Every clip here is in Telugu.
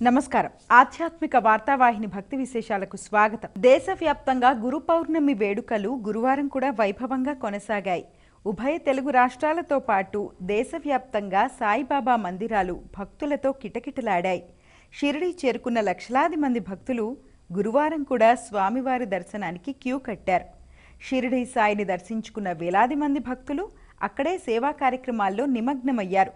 నమస్కారం. ఆధ్యాత్మిక వార్తావాహిని భక్తి విశేషాలకు స్వాగతం. దేశవ్యాప్తంగా గురు పౌర్ణమి వేడుకలు గురువారం కూడా వైభవంగా కొనసాగాయి. ఉభయ తెలుగు రాష్ట్రాలతో పాటు దేశవ్యాప్తంగా సాయిబాబా మందిరాలు భక్తులతో కిటకిటలాడాయి. షిరిడీ చేరుకున్న లక్షలాది మంది భక్తులు గురువారం కూడా స్వామివారి దర్శనానికి క్యూ కట్టారు. షిరిడీ సాయిని దర్శించుకున్న వేలాది మంది భక్తులు అక్కడే సేవా కార్యక్రమాల్లో నిమగ్నమయ్యారు.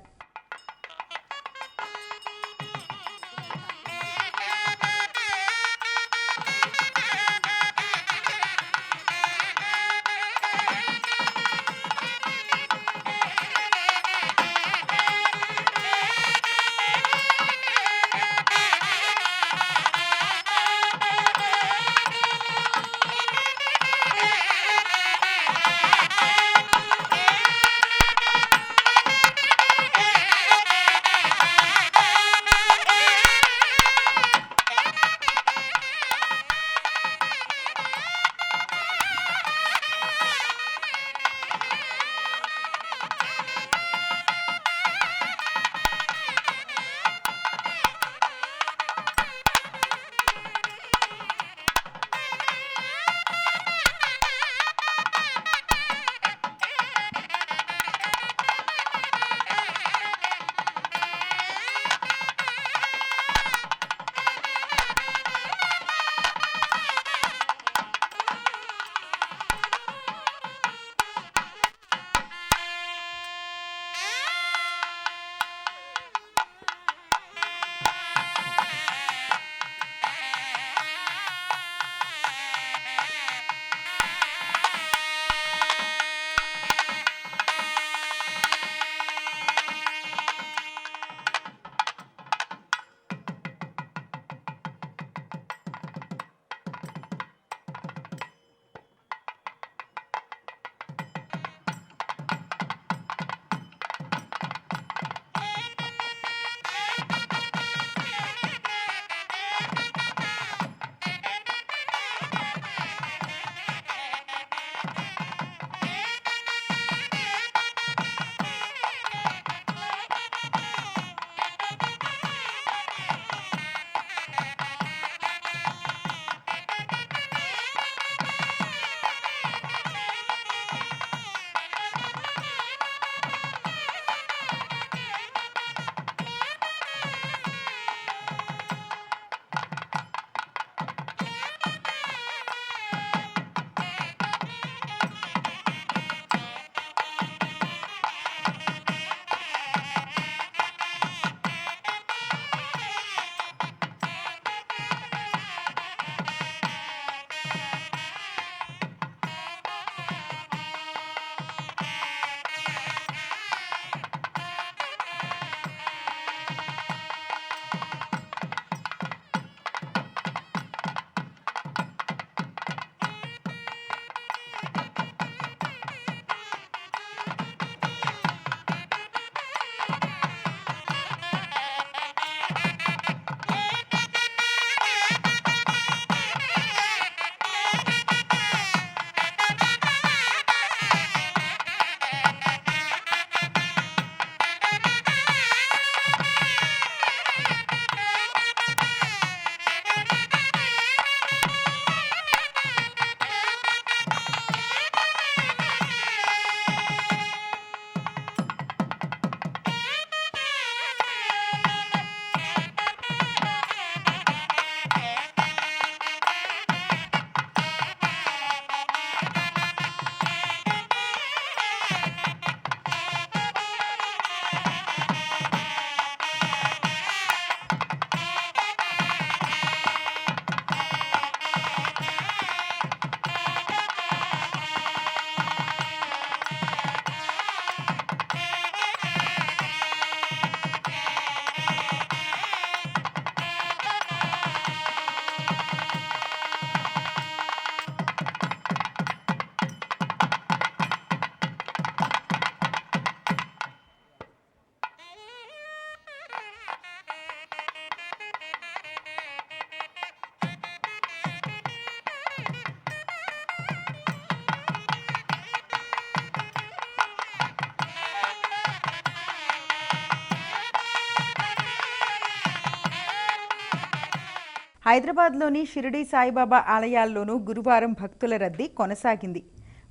హైదరాబాద్లోని షిరిడీ సాయిబాబా ఆలయాల్లోనూ గురువారం భక్తుల రద్దీ కొనసాగింది.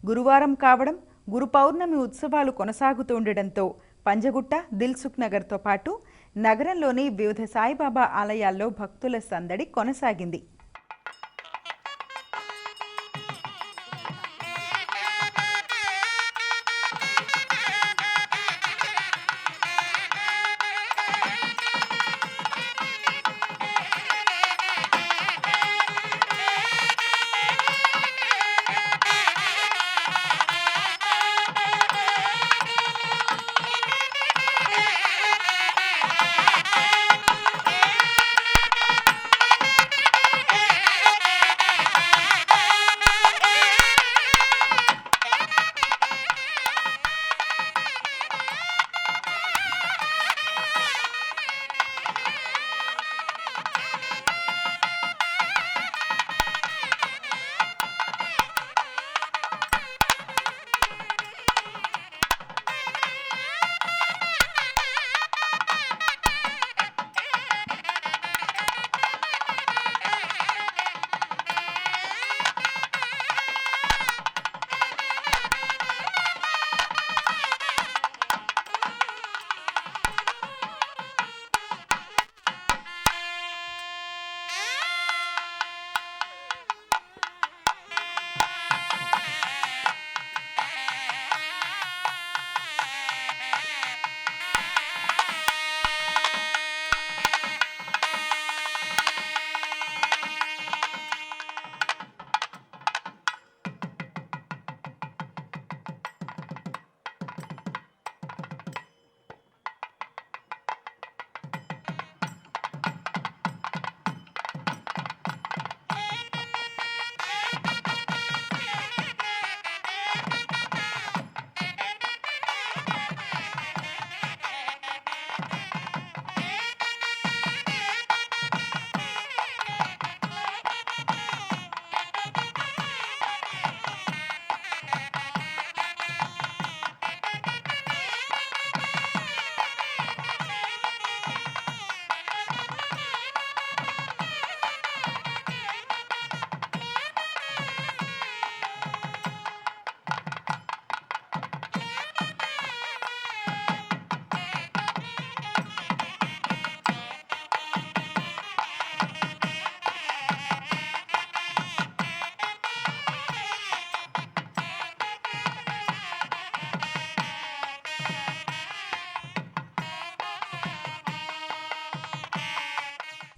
గురువారం కావడం, గురు పౌర్ణమి ఉత్సవాలు కొనసాగుతుండటంతో పంజగుట్ట, దిల్సుఖ్ నగర్తో పాటు నగరంలోని వివిధ సాయిబాబా ఆలయాల్లో భక్తుల సందడి కొనసాగింది.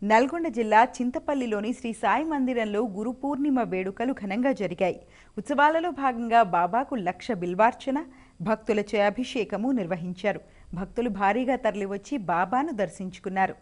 నల్గొండ జిల్లా చింతపల్లిలోని శ్రీ సాయి మందిరంలో గురు పూర్ణిమ వేడుకలు ఘనంగా జరిగాయి. ఉత్సవాలలో భాగంగా బాబాకు 1,00,000 బిల్వార్చన, భక్తులచే అభిషేకము నిర్వహించారు. భక్తులు భారీగా తరలివచ్చి బాబాను దర్శించుకున్నారు.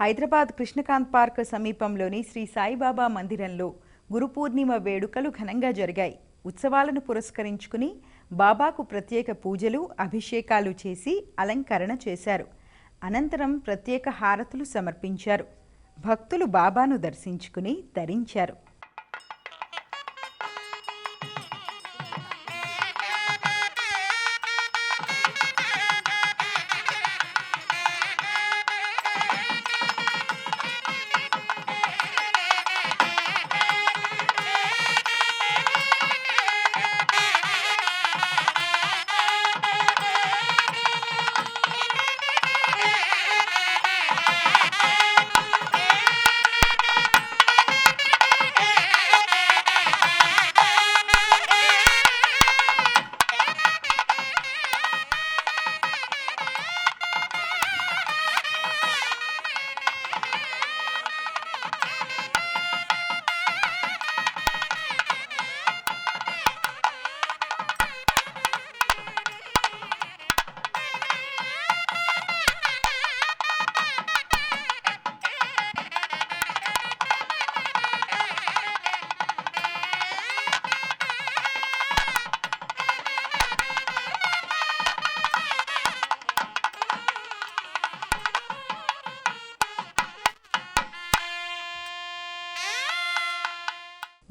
హైదరాబాద్ కృష్ణకాంత్ పార్క్ సమీపంలోని శ్రీ సాయిబాబా మందిరంలో గురు పూర్ణిమ వేడుకలు ఘనంగా జరిగాయి. ఉత్సవాలను పురస్కరించుకుని బాబాకు ప్రత్యేక పూజలు, అభిషేకాలు చేసి అలంకరణ చేశారు. అనంతరం ప్రత్యేక హారతులు సమర్పించారు. భక్తులు బాబాను దర్శించుకుని తరించారు.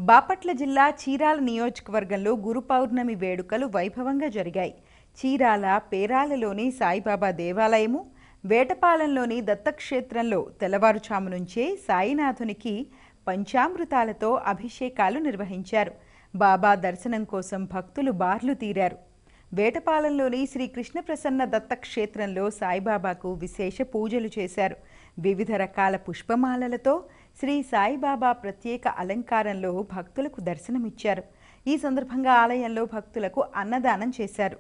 బాపట్ల జిల్లా చీరాల నియోజకవర్గంలో గురు పౌర్ణమి వేడుకలు వైభవంగా జరిగాయి. చీరాల పేరాలలోని సాయిబాబా దేవాలయము, వేటపాలెంలోని దత్తక్షేత్రంలో తెల్లవారుజాము నుంచే సాయినాథునికి పంచామృతాలతో అభిషేకాలు నిర్వహించారు. బాబా దర్శనం కోసం భక్తులు బార్లు తీరారు. వేటపాలెంలోని శ్రీ కృష్ణప్రసన్న దత్తక్షేత్రంలో సాయిబాబాకు విశేష పూజలు చేశారు. వివిధ రకాల పుష్పమాలలతో శ్రీ సాయిబాబా ప్రత్యేక అలంకారంలో భక్తులకు దర్శనమిచ్చారు. ఈ సందర్భంగా ఆలయంలో భక్తులకు అన్నదానం చేశారు.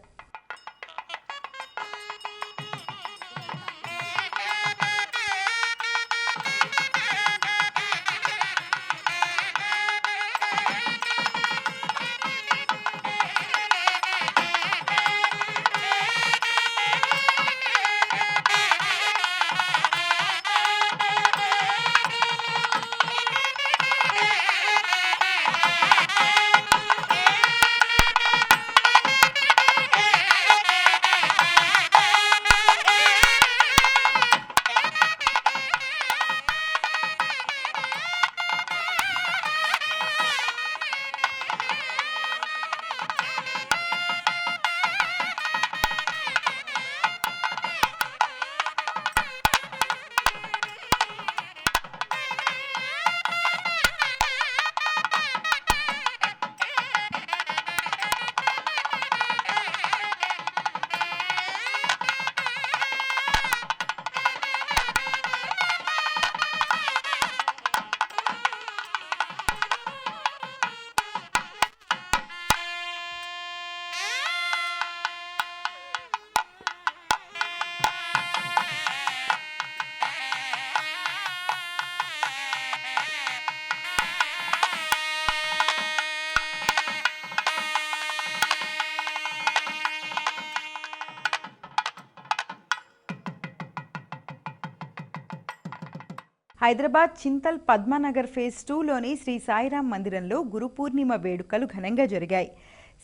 హైదరాబాద్ చింతల్ పద్మానగర్ ఫేజ్ 2లోని శ్రీ సాయిరాం మందిరంలో గురు పూర్ణిమ వేడుకలు ఘనంగా జరిగాయి.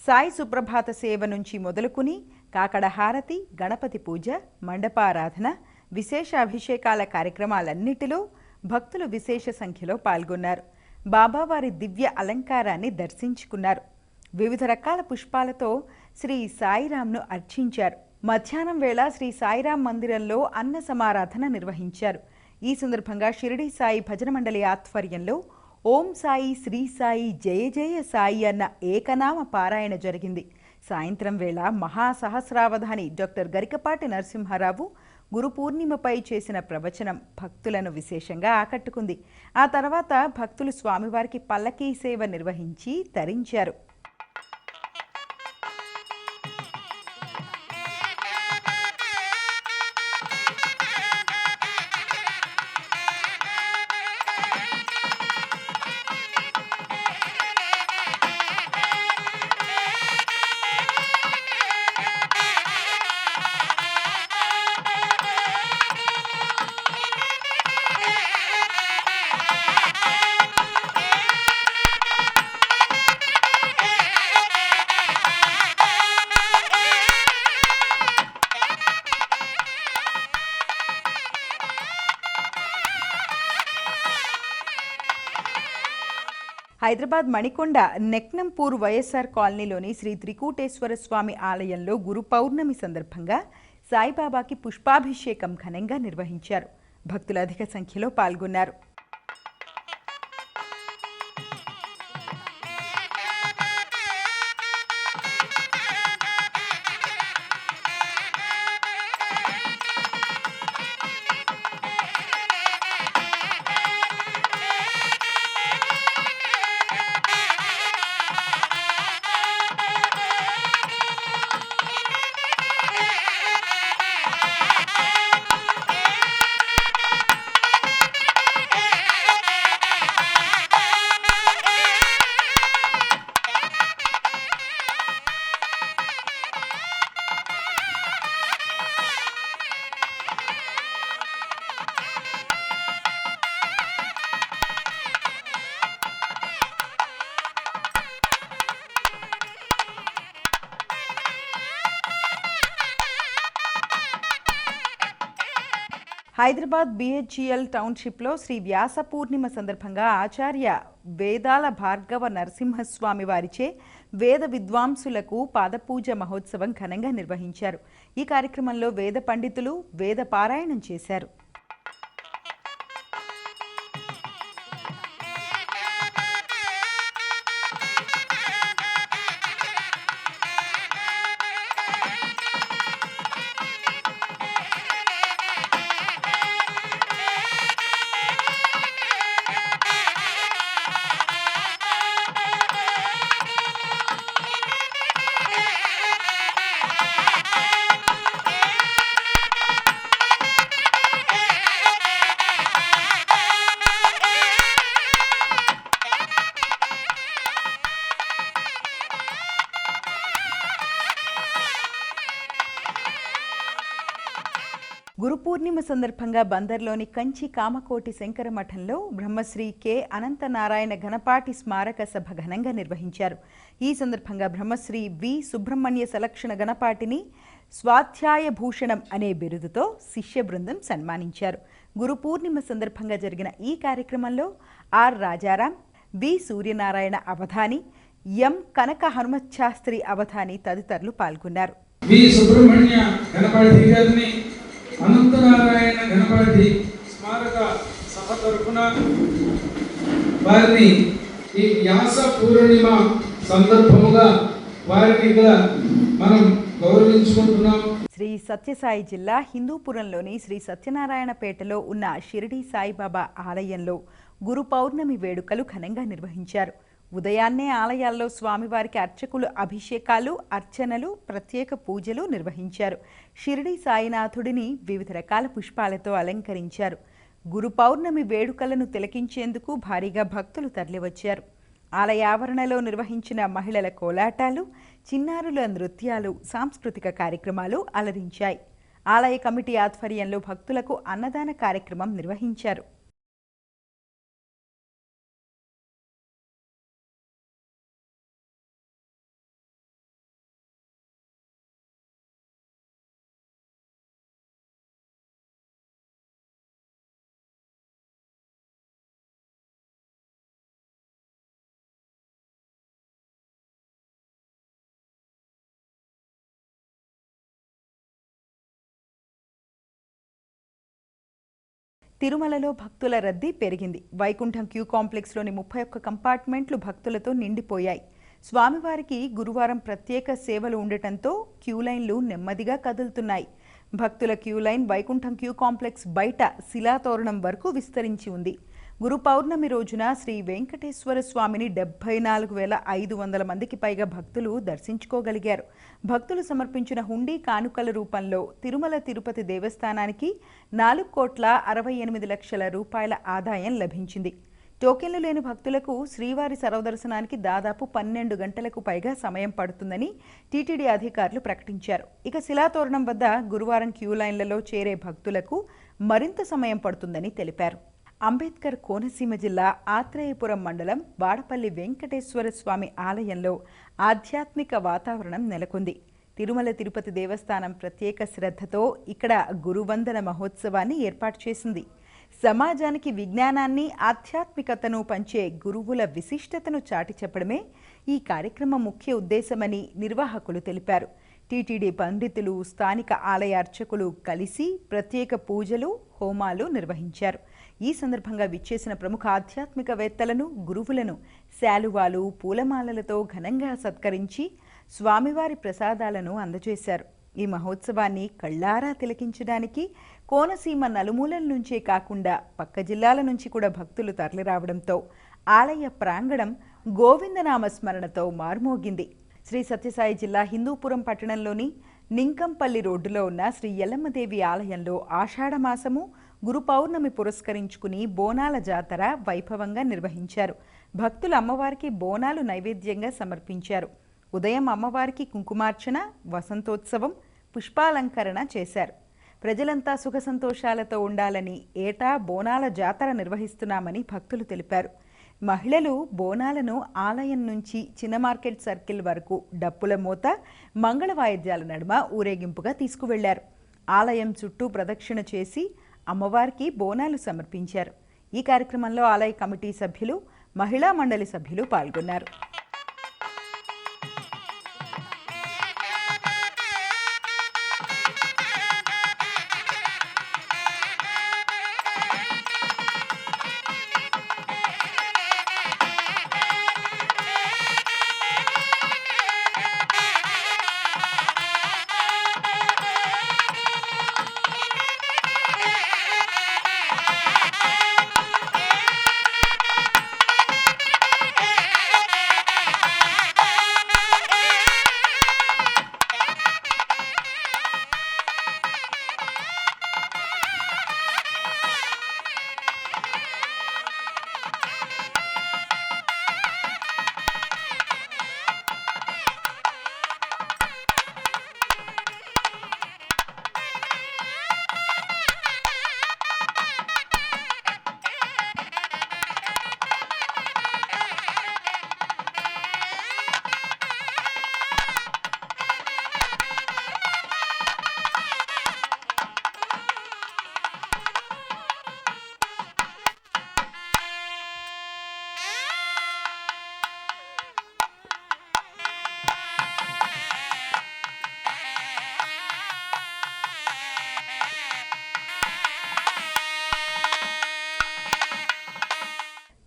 సాయి సుప్రభాత సేవ నుంచి మొదలుకుని కాకడ హారతి, గణపతి పూజ, మండపారాధన, విశేష అభిషేకాల కార్యక్రమాలన్నిటిలో భక్తులు విశేష సంఖ్యలో పాల్గొన్నారు. బాబావారి దివ్య అలంకారాన్ని దర్శించుకున్నారు. వివిధ రకాల పుష్పాలతో శ్రీ సాయిరాంను అర్చించారు. మధ్యాహ్నం వేళ శ్రీ సాయిరాం మందిరంలో అన్న సమారాధన నిర్వహించారు. ఈ సందర్భంగా షిరిడి సాయి భజన మండలి ఆధ్వర్యంలో ఓం సాయి శ్రీ సాయి జయ జయ సాయి అన్న ఏకనామ పారాయణ జరిగింది. సాయంత్రం వేళ మహాసహస్రావధాని డాక్టర్ గరికపాటి నరసింహారావు గురు పూర్ణిమపై చేసిన ప్రవచనం భక్తులను విశేషంగా ఆకట్టుకుంది. ఆ తర్వాత భక్తులు స్వామివారికి పల్లకీ సేవ నిర్వహించి తరించారు. హైదరాబాద్ మణికొండ నెక్నంపూర్ వైఎస్ఆర్ కాలనీలోని శ్రీ త్రికూటేశ్వర స్వామి ఆలయంలో గురు పౌర్ణమి సందర్భంగా సాయిబాబాకి పుష్పాభిషేకం ఘనంగా నిర్వహించారు. భక్తులు అధిక సంఖ్యలో పాల్గొన్నారు. హైదరాబాద్ బిహెచ్ఈఎల్ టౌన్షిప్లో శ్రీ వ్యాస పూర్ణిమ సందర్భంగా ఆచార్య వేదాల భార్గవ నరసింహస్వామి వారిచే వేద విద్వాంసులకు పాదపూజ మహోత్సవం ఘనంగా నిర్వహించారు. ఈ కార్యక్రమంలో వేద పండితులు వేద పారాయణం చేశారు. గురు పూర్ణిమ సందర్భంగా బందర్లోని కంచి కామకోటి శంకర మఠంలో బ్రహ్మశ్రీ కె అనంతనారాయణ ఘనపాటి స్మారక సభ ఘనంగా నిర్వహించారు. ఈ సందర్భంగా బ్రహ్మశ్రీ వి సుబ్రహ్మణ్య సలక్షణ గణపాటిని స్వాధ్యాయ భూషణం అనే బిరుదుతో శిష్య బృందం సన్మానించారు. గురు పూర్ణిమ సందర్భంగా జరిగిన ఈ కార్యక్రమంలో ఆర్ రాజారాం, వి సూర్యనారాయణ అవధాని, ఎం కనక హనుమచ్చాస్త్రి అవధాని తదితరులు పాల్గొన్నారు. అనంతనారాయణ గణపతి స్మారక సభ తరఫున వారిని ఈ వ్యాస పూర్ణిమ సందర్భముగా వారిని మనం గౌరవించుకుంటున్నాం. శ్రీ సత్యసాయి జిల్లా హిందూపురంలోని శ్రీ సత్యనారాయణపేటలో ఉన్న షిరిడి సాయిబాబా ఆలయంలో గురు పౌర్ణమి వేడుకలు ఘనంగా నిర్వహించారు. ఉదయాన్నే ఆలయాల్లో స్వామివారికి అర్చకులు అభిషేకాలు, అర్చనలు, ప్రత్యేక పూజలు నిర్వహించారు. షిరిడి సాయినాథుడిని వివిధ రకాల పుష్పాలతో అలంకరించారు. గురు పౌర్ణమి వేడుకలను తిలకించేందుకు భారీగా భక్తులు తరలివచ్చారు. ఆలయ ఆవరణలో నిర్వహించిన మహిళల కోలాటాలు, చిన్నారుల నృత్యాలు, సాంస్కృతిక కార్యక్రమాలు అలరించాయి. ఆలయ కమిటీ ఆధ్వర్యంలో భక్తులకు అన్నదాన కార్యక్రమం నిర్వహించారు. తిరుమలలో భక్తుల రద్దీ పెరిగింది. వైకుంఠం క్యూ కాంప్లెక్స్లోని 31 కంపార్ట్మెంట్లు భక్తులతో నిండిపోయాయి. స్వామివారికి గురువారం ప్రత్యేక సేవలు ఉండటంతో క్యూలైన్లు నెమ్మదిగా కదులుతున్నాయి. భక్తుల క్యూలైన్ వైకుంఠం క్యూ కాంప్లెక్స్ బయట శిలాతోరణం వరకు విస్తరించి ఉంది. గురు పౌర్ణమి రోజున శ్రీ వెంకటేశ్వర స్వామిని 74,500 మందికి పైగా భక్తులు దర్శించుకోగలిగారు. భక్తులు సమర్పించిన హుండీ కానుకల రూపంలో తిరుమల తిరుపతి దేవస్థానానికి 4,68,00,000 రూపాయల ఆదాయం లభించింది. టోకెన్లు లేని భక్తులకు శ్రీవారి సర్వదర్శనానికి దాదాపు 12 గంటలకు పైగా సమయం పడుతుందని టీటీడీ అధికారులు ప్రకటించారు. ఇక శిలాతోరణం వద్ద గురువారం క్యూలైన్లలో చేరే భక్తులకు మరింత సమయం పడుతుందని తెలిపారు. అంబేద్కర్ కోనసీమ జిల్లా ఆత్రేయపురం మండలం వాడపల్లి వెంకటేశ్వర స్వామి ఆలయంలో ఆధ్యాత్మిక వాతావరణం నెలకొంది. తిరుమల తిరుపతి దేవస్థానం ప్రత్యేక శ్రద్ధతో ఇక్కడ గురువందన మహోత్సవాన్ని ఏర్పాటు చేసింది. సమాజానికి విజ్ఞానాన్ని, ఆధ్యాత్మికతను పంచే గురువుల విశిష్టతను చాటి చెప్పడమే ఈ కార్యక్రమం ముఖ్య ఉద్దేశమని నిర్వాహకులు తెలిపారు. టీటీడీ పండితులు, స్థానిక ఆలయ అర్చకులు కలిసి ప్రత్యేక పూజలు, హోమాలు నిర్వహించారు. ఈ సందర్భంగా విచ్చేసిన ప్రముఖ ఆధ్యాత్మికవేత్తలను, గురువులను శాలువాలు, పూలమాలలతో ఘనంగా సత్కరించి స్వామివారి ప్రసాదాలను అందజేశారు. ఈ మహోత్సవాన్ని కళ్ళారా తిలకించడానికి కోనసీమ నలుమూలల నుంచే కాకుండా పక్క జిల్లాల నుంచి కూడా భక్తులు తరలిరావడంతో ఆలయ ప్రాంగణం గోవిందనామ స్మరణతో మార్మోగింది. శ్రీ సత్యసాయి జిల్లా హిందూపురం పట్టణంలోని నింకంపల్లి రోడ్డులో ఉన్న శ్రీ ఎల్లమ్మదేవి ఆలయంలో ఆషాఢమాసము గురు పౌర్ణమి పురస్కరించుకుని బోనాల జాతర వైభవంగా నిర్వహించారు. భక్తులు అమ్మవారికి బోనాలు నైవేద్యంగా సమర్పించారు. ఉదయం అమ్మవారికి కుంకుమార్చన, వసంతోత్సవం, పుష్పాలంకరణ చేశారు. ప్రజలంతా సుఖ సంతోషాలతో ఉండాలని ఏటా బోనాల జాతర నిర్వహిస్తున్నామని భక్తులు తెలిపారు. మహిళలు బోనాలను ఆలయం నుంచి చిన్న మార్కెట్ సర్కిల్ వరకు డప్పుల మోత, మంగళ వాయిద్యాల నడుమ ఊరేగింపుగా తీసుకువెళ్లారు. ఆలయం చుట్టూ ప్రదక్షిణ చేసి అమ్మవారికి బోనాలు సమర్పించారు. ఈ కార్యక్రమంలో ఆలయ కమిటీ సభ్యులు, మహిళా మండలి సభ్యులు పాల్గొన్నారు.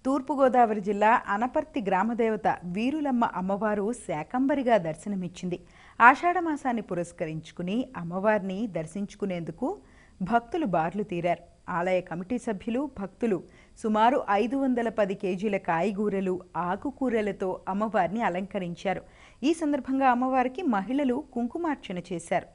తూర్పుగోదావరి జిల్లా అనపర్తి గ్రామదేవత వీరులమ్మ అమ్మవారు శాకంబరిగా దర్శనమిచ్చింది. ఆషాఢమాసాన్ని పురస్కరించుకుని అమ్మవారిని దర్శించుకునేందుకు భక్తులు బార్లు తీరారు. ఆలయ కమిటీ సభ్యులు, భక్తులు సుమారు 510 కేజీల కాయగూరలు, ఆకుకూరలతో అమ్మవారిని అలంకరించారు. ఈ సందర్భంగా అమ్మవారికి మహిళలు కుంకుమార్చన చేశారు.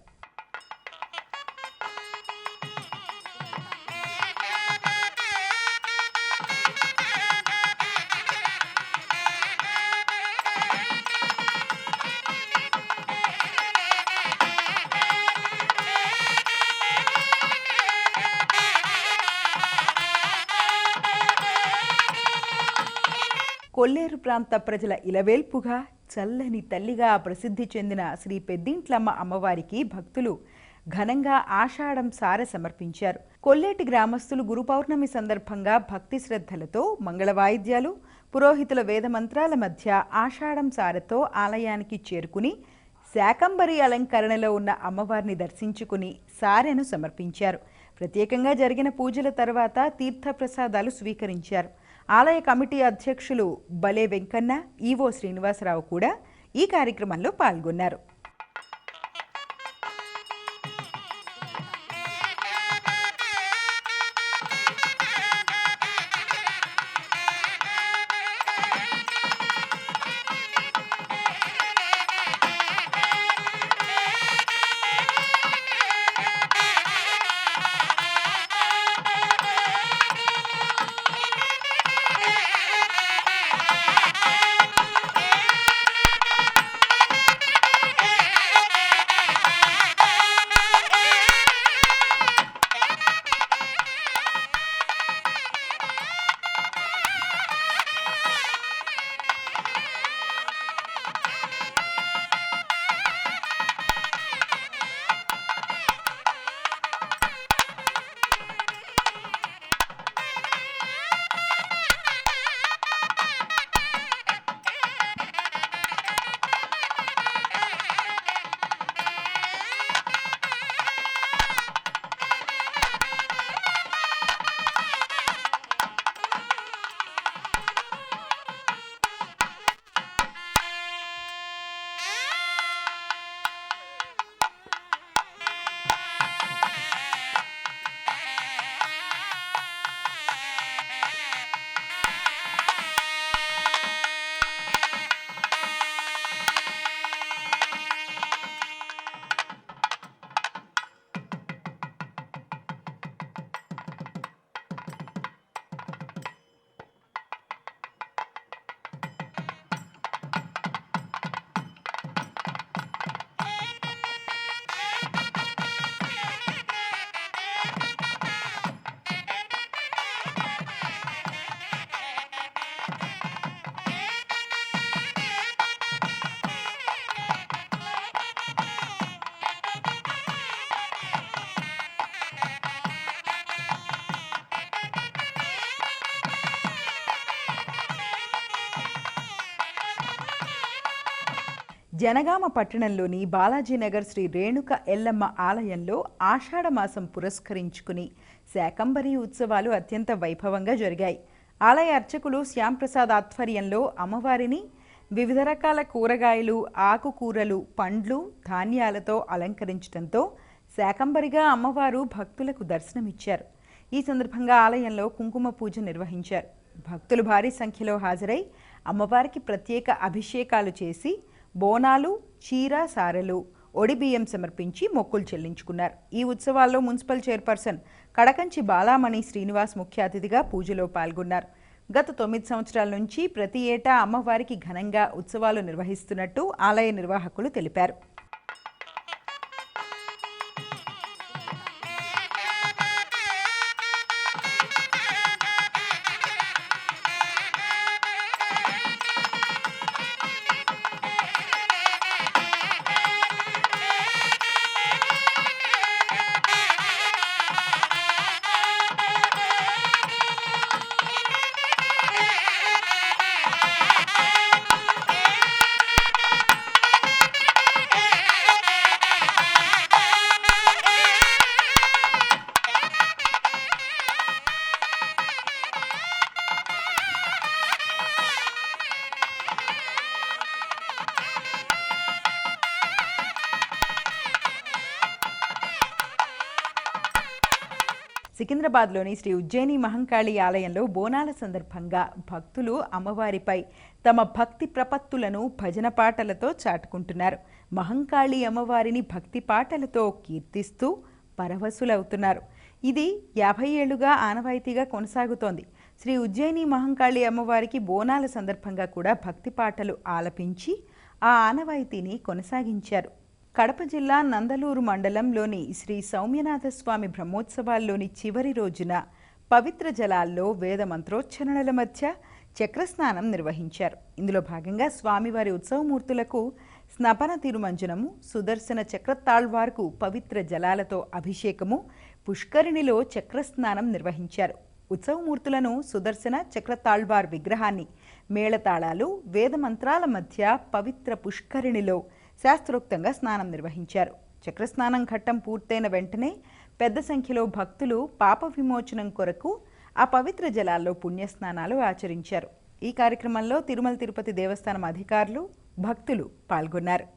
కొల్లేరు ప్రాంత ప్రజల ఇలవేల్పుగా, చల్లని తల్లిగా ప్రసిద్ధి చెందిన శ్రీ పెద్దింట్లమ్మ అమ్మవారికి భక్తులు ఘనంగా ఆషాఢం సారె సమర్పించారు. కొల్లేటి గ్రామస్తులు గురు పౌర్ణమి సందర్భంగా భక్తి శ్రద్ధలతో మంగళ వాయిద్యాలు, పురోహితుల వేదమంత్రాల మధ్య ఆషాఢం సారెతో ఆలయానికి చేరుకుని శాకంబరి అలంకరణలో ఉన్న అమ్మవారిని దర్శించుకుని సారెను సమర్పించారు. ప్రత్యేకంగా జరిగిన పూజల తర్వాత తీర్థప్రసాదాలు స్వీకరించారు. ఆలయ కమిటీ అధ్యక్షులు బలే వెంకన్న, ఈవో శ్రీనివాసరావు కూడా ఈ కార్యక్రమంలో పాల్గొన్నారు. జనగామ పట్టణంలోని బాలాజీనగర్ శ్రీ రేణుక ఎల్లమ్మ ఆలయంలో ఆషాఢమాసం పురస్కరించుకుని శాకంబరి ఉత్సవాలు అత్యంత వైభవంగా జరిగాయి. ఆలయ అర్చకులు శ్యాంప్రసాద్ ఆధ్వర్యంలో అమ్మవారిని వివిధ రకాల కూరగాయలు, ఆకుకూరలు, పండ్లు, ధాన్యాలతో అలంకరించడంతో శాకంబరిగా అమ్మవారు భక్తులకు దర్శనమిచ్చారు. ఈ సందర్భంగా ఆలయంలో కుంకుమ పూజ నిర్వహించారు. భక్తులు భారీ సంఖ్యలో హాజరై అమ్మవారికి ప్రత్యేక అభిషేకాలు చేసి బోనాలు, చీర సారెలు, ఒడిబియ్యం సమర్పించి మొక్కులు చెల్లించుకున్నారు. ఈ ఉత్సవాల్లో మున్సిపల్ చైర్పర్సన్ కడకంచి బాలామణి శ్రీనివాస్ ముఖ్య అతిథిగా పూజలో పాల్గొన్నారు. గత 9 సంవత్సరాల నుంచి ప్రతి ఏటా అమ్మవారికి ఘనంగా ఉత్సవాలు నిర్వహిస్తున్నట్టు ఆలయ నిర్వాహకులు తెలిపారు. సికింద్రాబాద్లోని శ్రీ ఉజ్జయిని మహంకాళి ఆలయంలో బోనాల సందర్భంగా భక్తులు అమ్మవారిపై తమ భక్తి ప్రపత్తులను భజన పాటలతో చాటుకుంటున్నారు. మహంకాళి అమ్మవారిని భక్తి పాటలతో కీర్తిస్తూ పరవశులవుతున్నారు. ఇది 50 ఏళ్లుగా ఆనవాయితీగా కొనసాగుతోంది. శ్రీ ఉజ్జయిని మహంకాళి అమ్మవారికి బోనాల సందర్భంగా కూడా భక్తి పాటలు ఆలపించి ఆ ఆనవాయితీని కొనసాగించారు. కడప జిల్లా నందలూరు మండలంలోని శ్రీ సౌమ్యనాథస్వామి బ్రహ్మోత్సవాల్లోని చివరి రోజున పవిత్ర జలాల్లో వేద మంత్రోచ్చరణల మధ్య చక్రస్నానం నిర్వహించారు. ఇందులో భాగంగా స్వామివారి ఉత్సవమూర్తులకు స్నపన తిరుమంజనము, సుదర్శన చక్రతాళ్వార్కు పవిత్ర జలాలతో అభిషేకము, పుష్కరిణిలో చక్రస్నానం నిర్వహించారు. ఉత్సవమూర్తులను సుదర్శన చక్రతాళ్వార్ విగ్రహాన్ని మేళతాళాలు, వేద మంత్రాల మధ్య పవిత్ర పుష్కరిణిలో శాస్త్రోక్తంగా స్నానం నిర్వహించారు. చక్రస్నానం ఘట్టం పూర్తయిన వెంటనే పెద్ద సంఖ్యలో భక్తులు పాప విమోచనం కొరకు ఆ పవిత్ర జలాల్లో పుణ్యస్నానాలు ఆచరించారు. ఈ కార్యక్రమంలో తిరుమల తిరుపతి దేవస్థానం అధికారులు, భక్తులు పాల్గొన్నారు.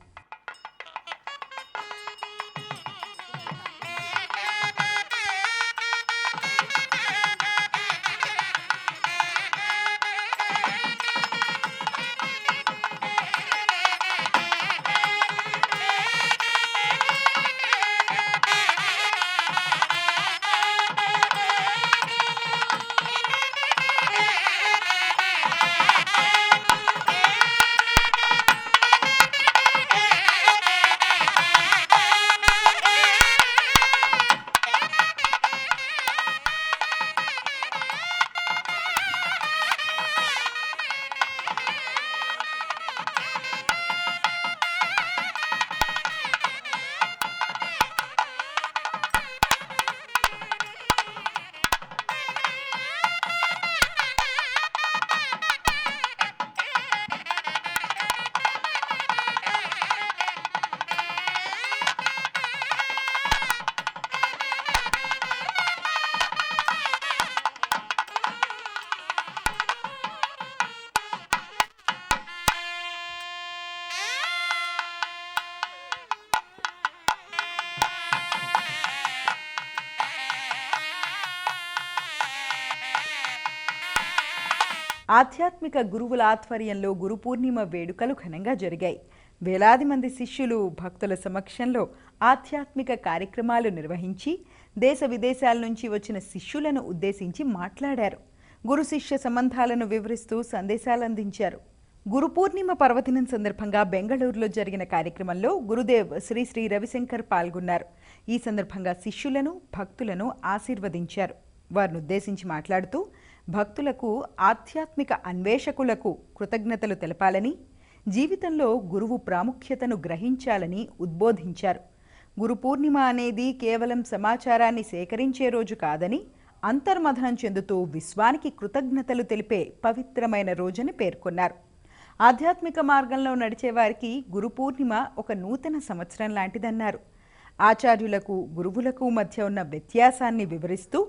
ఆధ్యాత్మిక గురువుల ఆధ్వర్యంలో గురు పూర్ణిమ వేడుకలు ఘనంగా జరిగాయి. వేలాది మంది శిష్యులు భక్తుల సమక్షంలో ఆధ్యాత్మిక కార్యక్రమాలు నిర్వహించి దేశ విదేశాల నుంచి వచ్చిన శిష్యులను ఉద్దేశించి మాట్లాడారు. గురు శిష్య సంబంధాలను వివరిస్తూ సందేశాలు అందించారు. గురు పూర్ణిమ పర్వదినం సందర్భంగా బెంగళూరులో జరిగిన కార్యక్రమంలో గురుదేవ్ శ్రీ శ్రీ రవిశంకర్ పాల్గొన్నారు. ఈ సందర్భంగా శిష్యులను, భక్తులను ఆశీర్వదించారు. వారిని ఉద్దేశించి మాట్లాడుతూ భక్తులకు, ఆధ్యాత్మిక అన్వేషకులకు కృతజ్ఞతలు తెలపాలని, జీవితంలో గురువు ప్రాముఖ్యతను గ్రహించాలని ఉద్బోధించారు. గురు పూర్ణిమ అనేది కేవలం సమాచారాన్ని సేకరించే రోజు కాదని, అంతర్మథనం చెందుతూ విశ్వానికి కృతజ్ఞతలు తెలిపే పవిత్రమైన రోజని పేర్కొన్నారు. ఆధ్యాత్మిక మార్గంలో నడిచే వారికి గురు పూర్ణిమ ఒక నూతన సంవత్సరం లాంటిదన్నారు. ఆచార్యులకు గురువులకు మధ్య ఉన్న వ్యత్యాసాన్ని వివరిస్తూ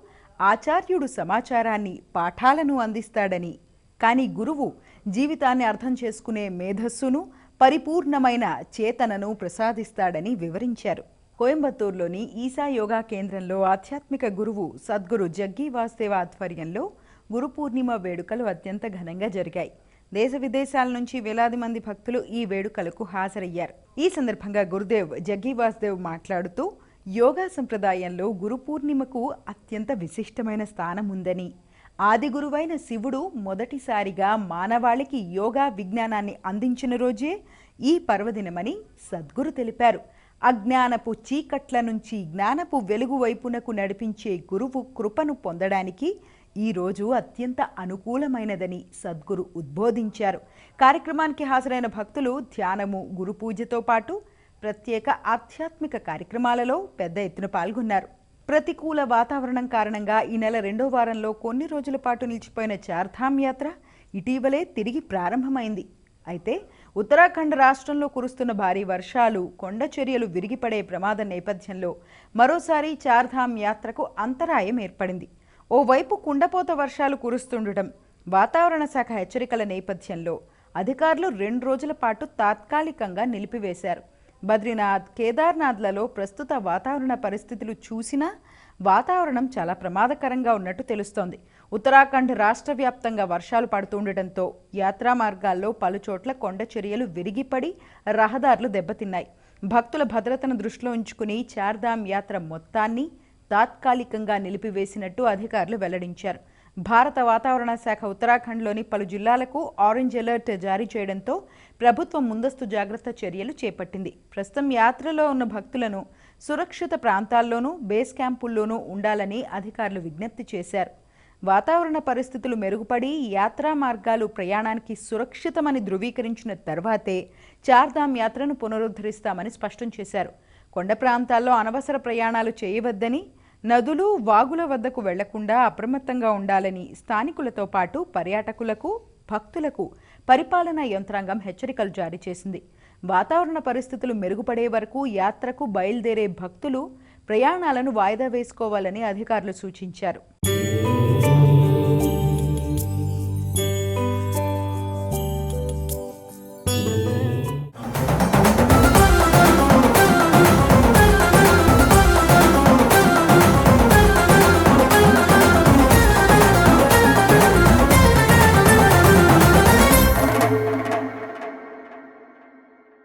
ఆచార్యుడు సమాచారాన్ని పాఠాలను అందిస్తాడని, కానీ గురువు జీవితాన్ని అర్థం చేసుకునే మేధస్సును పరిపూర్ణమైన చేతనను ప్రసాదిస్తాడని వివరించారు. కోయంబత్తూరులోని ఈసా యోగా కేంద్రంలో ఆధ్యాత్మిక గురువు సద్గురు జగ్గీ వాసుదేవ ఆధ్వర్యంలో గురు పూర్ణిమ వేడుకలు అత్యంత ఘనంగా జరిగాయి. దేశ విదేశాల నుంచి వేలాది మంది భక్తులు ఈ వేడుకలకు హాజరయ్యారు. ఈ సందర్భంగా గురుదేవ్ జగ్గీ వాసుదేవ్ మాట్లాడుతూ యోగా సంప్రదాయంలో గురు పూర్ణిమకు అత్యంత విశిష్టమైన స్థానం ఉందని, ఆది గురువైన శివుడు మొదటిసారిగా మానవాళికి యోగా విజ్ఞానాన్ని అందించిన రోజే ఈ పర్వదినమని సద్గురు తెలిపారు. అజ్ఞానపు చీకట్ల నుంచి జ్ఞానపు వెలుగు వైపునకు నడిపించే గురువు కృపను పొందడానికి ఈ రోజు అత్యంత అనుకూలమైనదని సద్గురు ఉద్బోధించారు. కార్యక్రమానికి హాజరైన భక్తులు ధ్యానము, గురు పూజతో పాటు ప్రత్యేక ఆధ్యాత్మిక కార్యక్రమాలలో పెద్ద ఎత్తున పాల్గొన్నారు. ప్రతికూల వాతావరణం కారణంగా ఈ నెల 2వ వారంలో కొన్ని రోజుల పాటు నిలిచిపోయిన చార్ధామ్ యాత్ర ఇటీవలే తిరిగి ప్రారంభమైంది. అయితే ఉత్తరాఖండ్ రాష్ట్రంలో కురుస్తున్న భారీ వర్షాలు, కొండ చర్యలు విరిగిపడే ప్రమాదం నేపథ్యంలో మరోసారి చార్ధామ్ యాత్రకు అంతరాయం ఏర్పడింది. ఓవైపు కుండపోత వర్షాలు కురుస్తుండటం, వాతావరణ శాఖ హెచ్చరికల నేపథ్యంలో అధికారులు 2 రోజుల పాటు తాత్కాలికంగా నిలిపివేశారు. బద్రీనాథ్, కేదార్నాథ్లలో ప్రస్తుత వాతావరణ పరిస్థితులు చూసినా వాతావరణం చాలా ప్రమాదకరంగా ఉన్నట్టు తెలుస్తోంది. ఉత్తరాఖండ్ రాష్ట్ర వ్యాప్తంగా వర్షాలు పడుతుండటంతో యాత్రా మార్గాల్లో పలుచోట్ల కొండ చర్యలు విరిగిపడి రహదారులు దెబ్బతిన్నాయి. భక్తుల భద్రతను దృష్టిలో ఉంచుకుని చార్ధామ్ యాత్ర మొత్తాన్ని తాత్కాలికంగా నిలిపివేసినట్టు అధికారులు వెల్లడించారు. భారత వాతావరణ శాఖ ఉత్తరాఖండ్లోని పలు జిల్లాలకు ఆరెంజ్ అలర్ట్ జారీ చేయడంతో ప్రభుత్వం ముందస్తు జాగ్రత్త చర్యలు చేపట్టింది. ప్రస్తుతం యాత్రలో ఉన్న భక్తులను సురక్షిత ప్రాంతాల్లోనూ, బేస్ క్యాంపుల్లోనూ ఉండాలని అధికారులు విజ్ఞప్తి చేశారు. వాతావరణ పరిస్థితులు మెరుగుపడి యాత్రా మార్గాలు ప్రయాణానికి సురక్షితమని ధృవీకరించిన తర్వాతే చార్ధామ్ యాత్రను పునరుద్ధరిస్తామని స్పష్టం చేశారు. కొండ ప్రాంతాల్లో అనవసర ప్రయాణాలు చేయవద్దని, నదులు, వాగుల వద్దకు వెళ్లకుండా అప్రమత్తంగా ఉండాలని స్థానికులతో పాటు పర్యాటకులకు, భక్తులకు పరిపాలనా యంత్రాంగం హెచ్చరికలు జారీ చేసింది. వాతావరణ పరిస్థితులు మెరుగుపడే వరకు యాత్రకు బయలుదేరే భక్తులు ప్రయాణాలను వాయిదా వేసుకోవాలని అధికారులు సూచించారు.